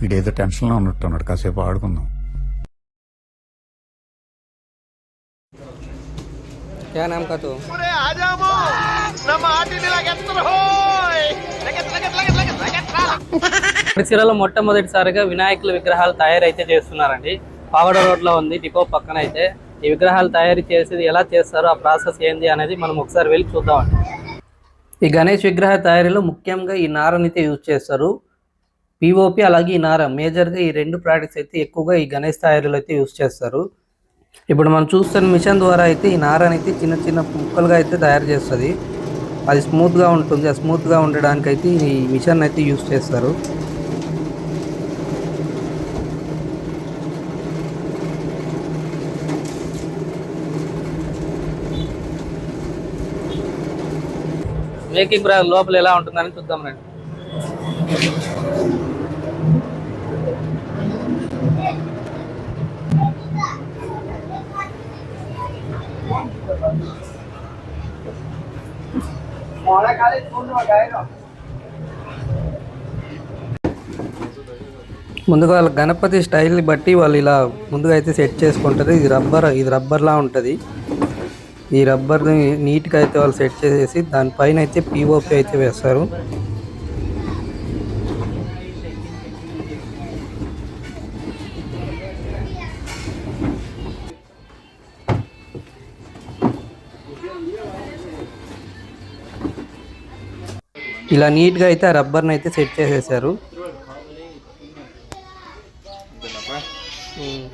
వీడేదో టెన్షన్లో ఉన్నట్టున్నాడు, కాసేపు ఆడుకుందాం. क्या नाम का तो సిరిసిల్లలో మొట్టమొదటిసారిగా వినాయకుల విగ్రహాలు తయారైతే చేస్తున్నారండి. పావడ రోడ్లో ఉంది డిపో పక్కన. అయితే ఈ విగ్రహాలు తయారు చేసేది ఎలా చేస్తారో, ఆ ప్రాసెస్ ఏంది అనేది మనం ఒకసారి వెళ్ళి చూద్దామండి. ఈ గణేష్ విగ్రహ తయారీలో ముఖ్యంగా ఈ నారనైతే యూజ్ చేస్తారు. పిఓపి అలాగే ఈ నార, మేజర్గా ఈ రెండు ప్రోడక్ట్స్ అయితే ఎక్కువగా ఈ గణేష్ తయారీలో అయితే యూజ్ చేస్తారు. ఇప్పుడు మనం చూస్తున్న మిషన్ ద్వారా అయితే ఈ నారని అయితే చిన్న చిన్న ముక్కలుగా అయితే తయారు చేస్తుంది. అది స్మూత్గా ఉంటుంది. ఆ స్మూత్గా ఉండడానికి అయితే ఈ మిషన్ అయితే యూజ్ చేస్తారు. మేకింగ్ లోపల ఎలా ఉంటుందని చూద్దాం రండి. ముందుగా వాళ్ళ గణపతి స్టైల్ని బట్టి వాళ్ళు ఇలా ముందుగా అయితే సెట్ చేసుకుంటారు. ఇది రబ్బర్లా ఉంటుంది. ఈ రబ్బర్ని నీట్గా అయితే వాళ్ళు సెట్ చేసేసి దానిపైన అయితే పిఓపి అయితే వేస్తారు. ఇలా నీట్గా అయితే ఆ రబ్బర్ని అయితే సెట్ చేసేసారు.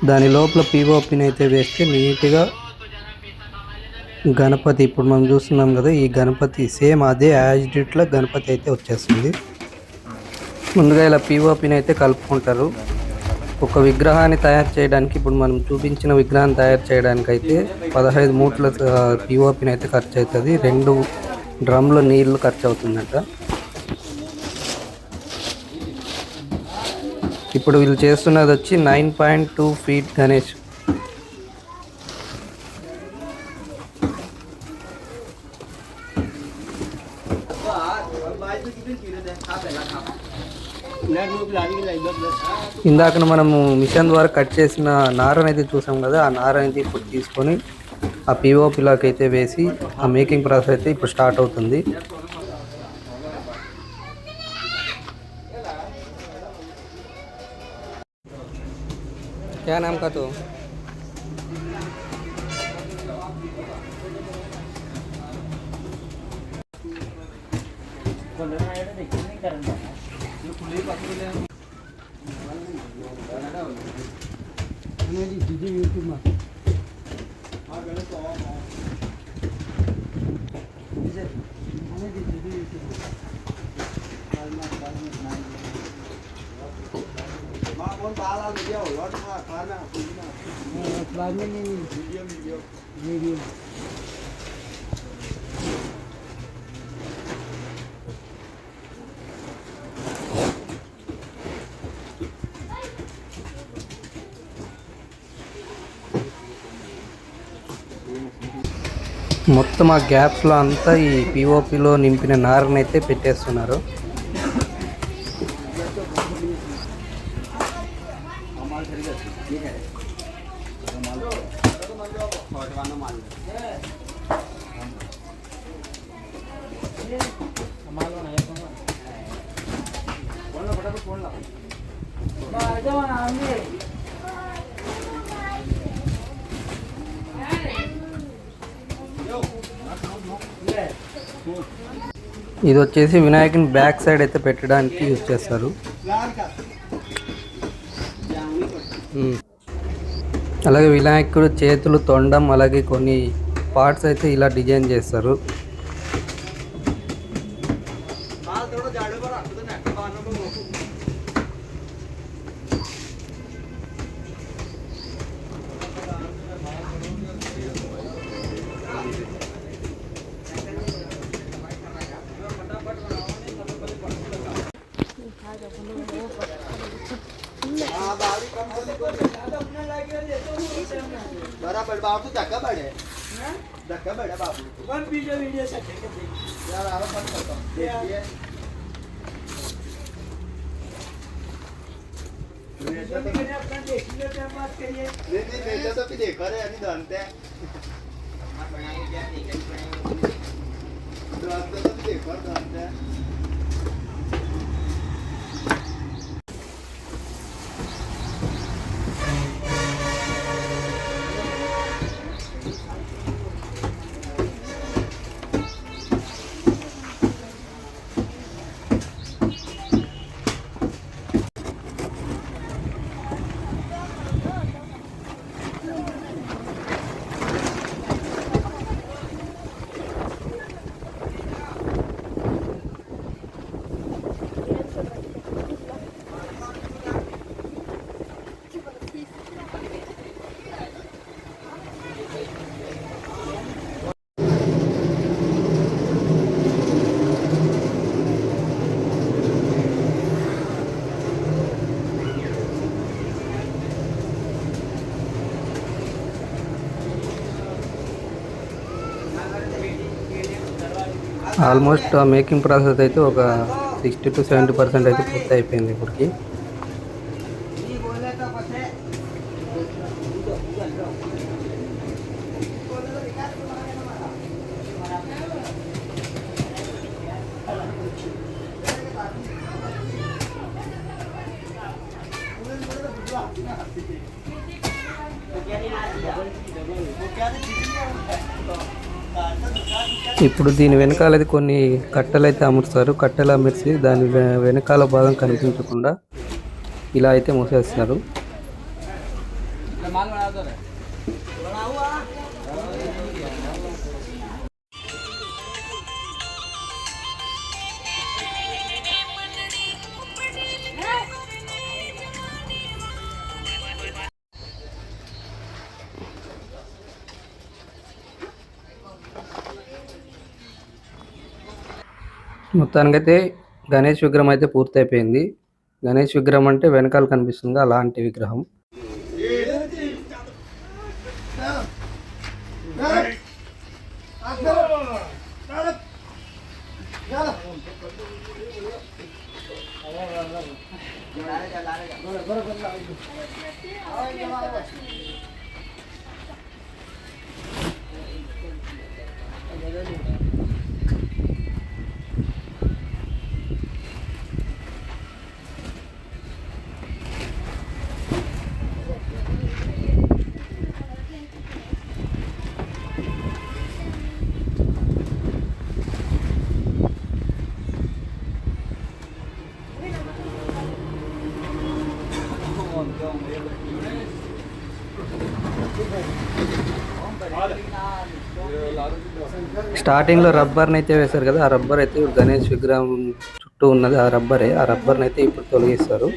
దాని లోపల పిఓపిని అయితే వేస్తే నీట్గా గణపతి, ఇప్పుడు మనం చూస్తున్నాం కదా, ఈ గణపతి సేమ్ అదే యాజ్ ఇట్లా గణపతి అయితే వచ్చేస్తుంది. ముందుగా ఇలా పిఓపిని అయితే కలుపుకుంటారు. ఒక విగ్రహాన్ని తయారు చేయడానికి, ఇప్పుడు మనం చూపించిన విగ్రహాన్ని తయారు చేయడానికి అయితే 15 మూట్ల పిఓపిని అయితే ఖర్చు అవుతుంది. 2 డ్రమ్ల నీళ్ళు ఖర్చు అవుతుందంట. ఇప్పుడు వీళ్ళు చేస్తున్నది వచ్చి 9.2 ఫీట్ గణేష్. ఇందాక మనము మిషన్ ద్వారా కట్ చేసిన నారనైతే చూసాం కదా, ఆ నారనైతే ఇప్పుడు తీసుకొని ఆ పిఓపిలోకి అయితే వేసి ఆ మేకింగ్ ప్రాసెస్ అయితే ఇప్పుడు స్టార్ట్ అవుతుంది. क्या नाम का तो మొత్తం ఆ గ్యాప్స్లో అంతా ఈ పిఓపిలో నింపిన నారనైతే పెట్టేస్తున్నారు. ఇది వచ్చేసి వినాయకుని బ్యాక్ సైడ్ అయితే పెట్టడానికి యూజ్ చేస్తారు. అలాగే వినాయకుడు చేతులు, తొండం, అలాగే కొన్ని పార్ట్స్ అయితే ఇలా డిజైన్ చేస్తారు. बराबर बाप तो धक्का पड़े ఆల్మోస్ట్ ఆ మేకింగ్ ప్రాసెస్ అయితే ఒక 60 to 70% అయితే పూర్తి అయిపోయింది ఇప్పటికి. ఇప్పుడు దీని వెనకాలది కొన్ని కట్టెలు అయితే అమర్స్తారు. కట్టెలు అమర్చి దాని వెనకాల భాగం కనిపించకుండా ఇలా అయితే మూసేస్తున్నారు. మొత్తానికైతే గణేష్ విగ్రహం అయితే పూర్తయిపోయింది. గణేష్ విగ్రహం అంటే వెనకాల కనిపిస్తుంది అలాంటి విగ్రహం. స్టార్టింగ్లో రబ్బర్ని అయితే వేశారు కదా, ఆ రబ్బర్ అయితే గణేష్ విగ్రహం చుట్టూ ఉన్నది ఆ రబ్బరే. ఆ రబ్బర్ని అయితే ఇప్పుడు తొలగిస్తారు.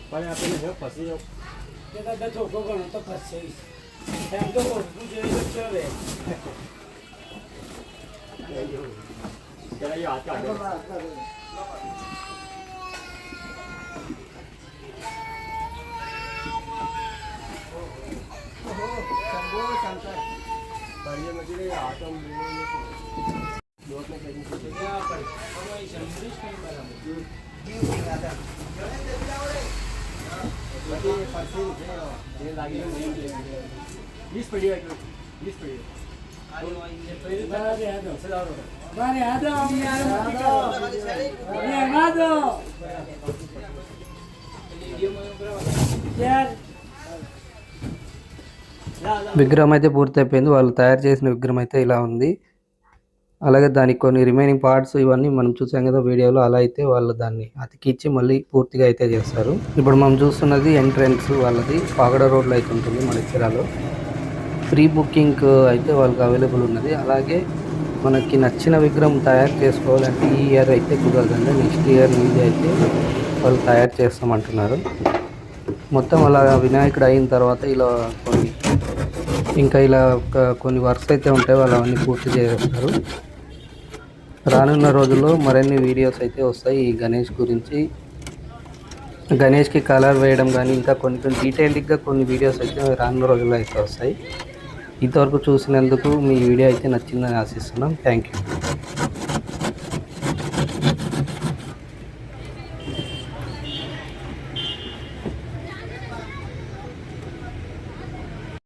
Para apenas eu passei. Cada tocou quando eu passei. Então, o que eu chorei. Era eu até agora. విగ్రహం అయితే పూర్తయిపోయింది. వాళ్ళు తయారు చేసిన విగ్రహం అయితే ఇలా ఉంది. అలాగే దానికి కొన్ని రిమైనింగ్ పార్ట్స్ ఇవన్నీ మనం చూసాం కదా వీడియోలో. అలా అయితే వాళ్ళు దాన్ని అతికిచ్చి మళ్ళీ పూర్తిగా అయితే చేస్తారు. ఇప్పుడు మనం చూస్తున్నది ఎంట్రన్స్ వాళ్ళది. పాగడ రోడ్లో అయితే ఉంటుంది మడిచిరాలో. ప్రీ బుకింగ్ అయితే వాళ్ళకి అవైలబుల్ ఉన్నది. అలాగే మనకి నచ్చిన విగ్రహం తయారు చేసుకోవాలంటే ఈ ఇయర్ అయితే కుదరదండి, నెక్స్ట్ ఇయర్ నుండి అయితే వాళ్ళు తయారు చేస్తామంటున్నారు. మొత్తం అలా వినాయకుడు అయిన తర్వాత ఇలా కొన్ని వర్క్స్ అయితే ఉంటాయి, వాళ్ళు అవన్నీ పూర్తి చేస్తారు. రానున్న రోజుల్లో మరిన్ని వీడియోస్ అయితే వస్తాయి ఈ గణేష్ గురించి. గణేష్కి కలర్ వేయడం కానీ ఇంకా కొన్ని డీటెయిల్డ్గా కొన్ని వీడియోస్ అయితే రానున్న రోజుల్లో అయితే వస్తాయి. ఇంతవరకు చూసినందుకు మీ వీడియో అయితే నచ్చిందని ఆశిస్తున్నాం. Thank you.